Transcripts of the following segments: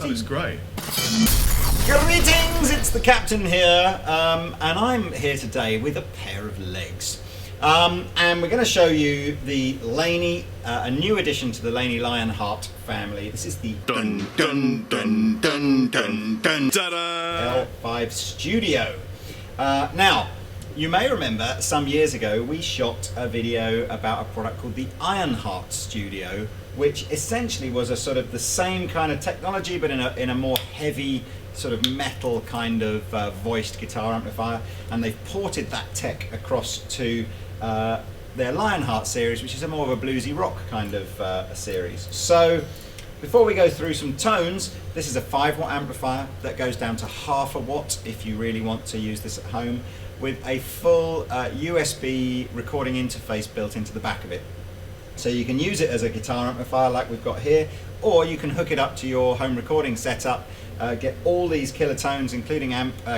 looks great. Greetings, it's the Captain here, and I'm here today with a pair of legs. And we're going to show you the Laney, a new addition to the Laney Lionheart family. This is the Dun dun dun dun dun dun ta-da! L5 Studio. Now, you may remember some years ago we shot a video about a product called the Lionheart Studio, which essentially was a sort of the same kind of technology but in a more heavy sort of metal kind of voiced guitar amplifier, and they've ported that tech across to their Lionheart series, which is a more of a bluesy rock kind of a series. So before we go through some tones, this is a 5-watt amplifier that goes down to half a watt if you really want to use this at home, with a full USB recording interface built into the back of it. So you can use it as a guitar amplifier like we've got here, or you can hook it up to your home recording setup, get all these killer tones including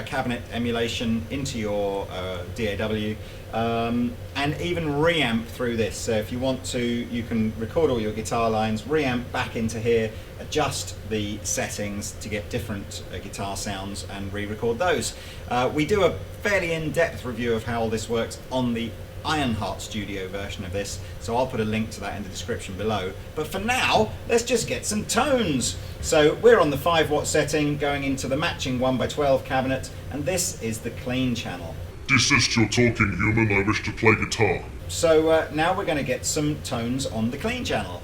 cabinet emulation into your DAW, and even reamp through this. So if you want to, you can record all your guitar lines, reamp back into here, adjust the settings to get different guitar sounds and re-record those. We do a fairly in-depth review of how all this works on the Lionheart Studio version of this, so I'll put a link to that in the description below. But for now, let's just get some tones. So we're on the 5-watt setting, going into the matching 1x12 cabinet, and this is the clean channel. Desist your talking, human. I wish to play guitar. So now we're going to get some tones on the clean channel.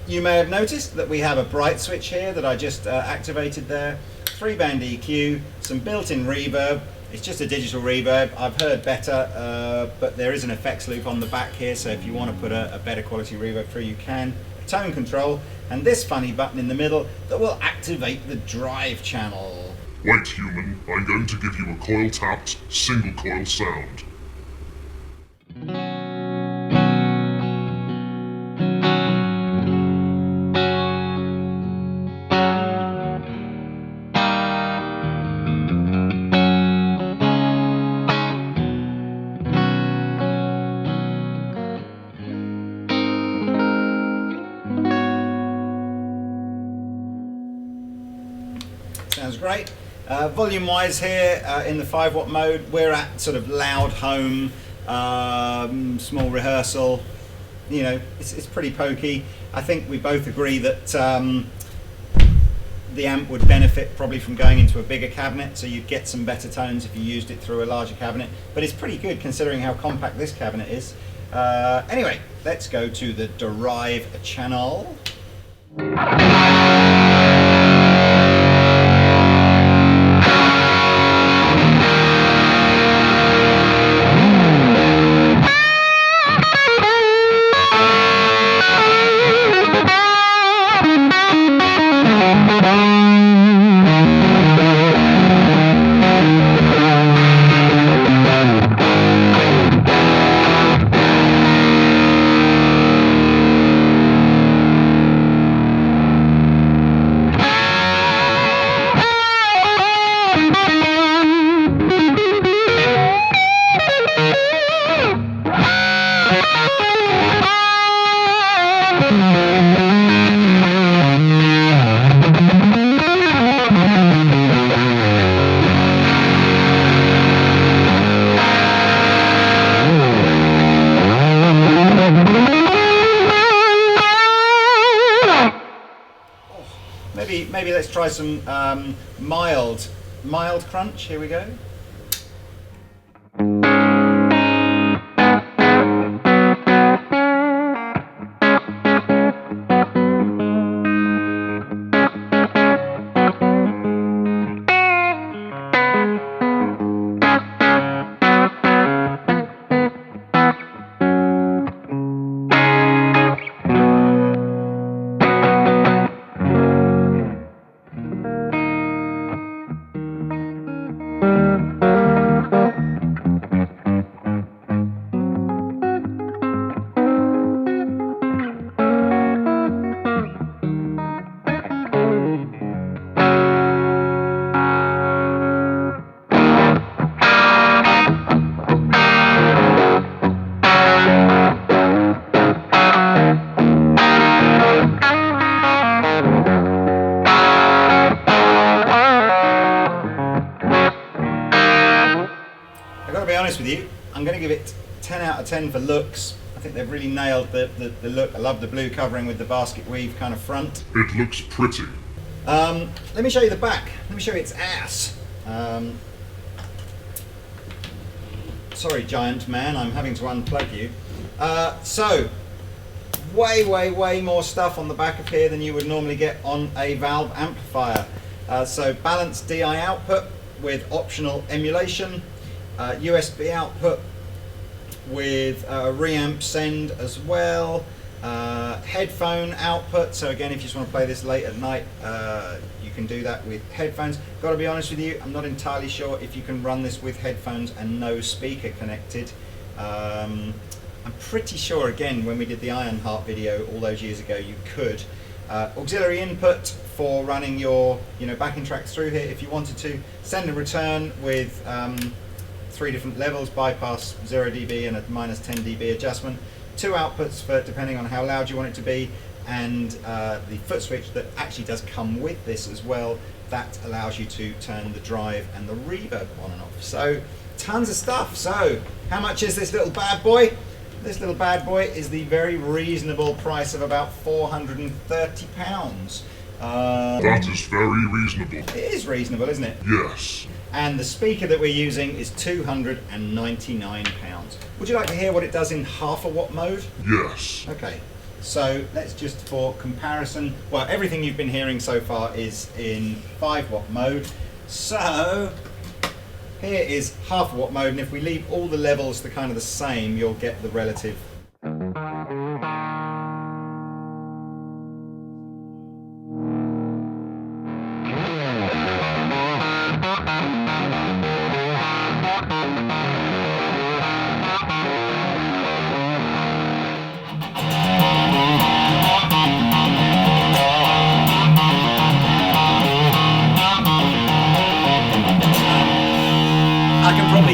You may have noticed that we have a bright switch here that I just activated there, 3-band EQ, some built-in reverb. It's just a digital reverb. I've heard better, but there is an effects loop on the back here, so if you want to put a better quality reverb through, you can. Tone control, and this funny button in the middle that will activate the drive channel. Wait, human. I'm going to give you a coil-tapped, single-coil sound. Sounds great. Volume wise here in the 5-watt mode, we're at sort of loud home, small rehearsal. You know, it's pretty pokey. I think we both agree that the amp would benefit probably from going into a bigger cabinet, so you'd get some better tones if you used it through a larger cabinet, but it's pretty good considering how compact this cabinet is. Anyway, let's go to the drive channel. Maybe let's try some mild crunch. Here we go. With you, I'm going to give it 10 out of 10 for looks. I think they've really nailed the look. I love the blue covering with the basket weave kind of front. It looks pretty. Let me show you the back. Let me show you its ass. Sorry, giant man, I'm having to unplug you. So, way more stuff on the back of here than you would normally get on a valve amplifier. So balanced DI output with optional emulation. USB output with reamp send as well, headphone output, so again if you just want to play this late at night you can do that with headphones. Got to be honest with you, I'm not entirely sure if you can run this with headphones and no speaker connected. I'm pretty sure again when we did the Lionheart video all those years ago you could. Auxiliary input for running your backing tracks through here if you wanted to. Send and return with 3 different levels, bypass 0 dB and a minus 10 dB adjustment. 2 outputs for depending on how loud you want it to be, and the foot switch that actually does come with this as well, that allows you to turn the drive and the reverb on and off. So tons of stuff. So how much is this little bad boy? This little bad boy is the very reasonable price of about £430. That is very reasonable. It is reasonable, isn't it? Yes. And the speaker that we're using is £299. Would you like to hear what it does in half a watt mode? Yes. Okay, so let's just for comparison, well everything you've been hearing so far is in 5 watt mode. So here is half a watt mode, and if we leave all the levels the kind of the same, you'll get the relative.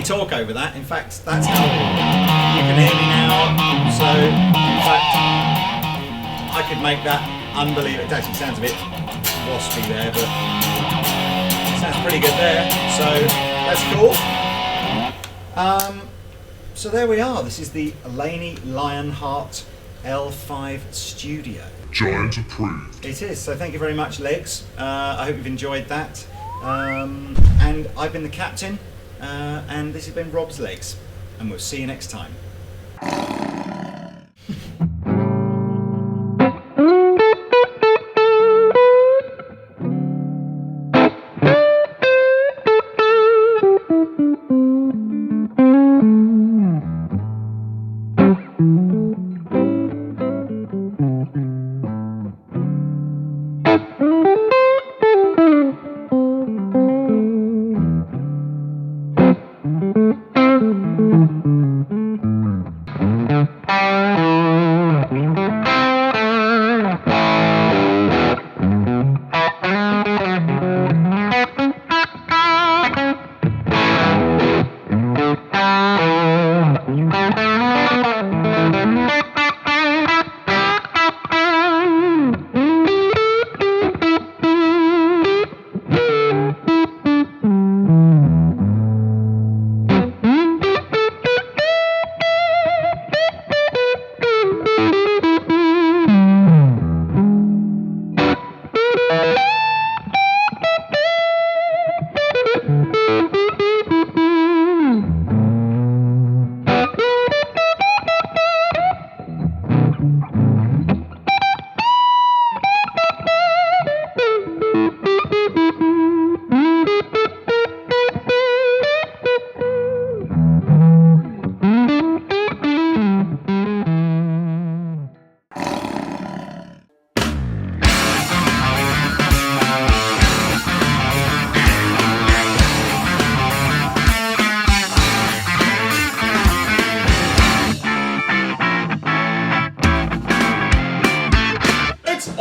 Talk over that. In fact, that's how you can hear me now. So, in fact, I could make that unbelievable. It actually sounds a bit waspy there, but it sounds pretty good there. So that's cool. So there we are. This is the Laney Lionheart L5 Studio. Giant approved. It is. So thank you very much, Legs. I hope you've enjoyed that. And I've been the captain. And this has been Rob's Legs, and we'll see you next time.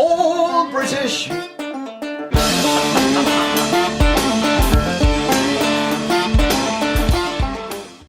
all British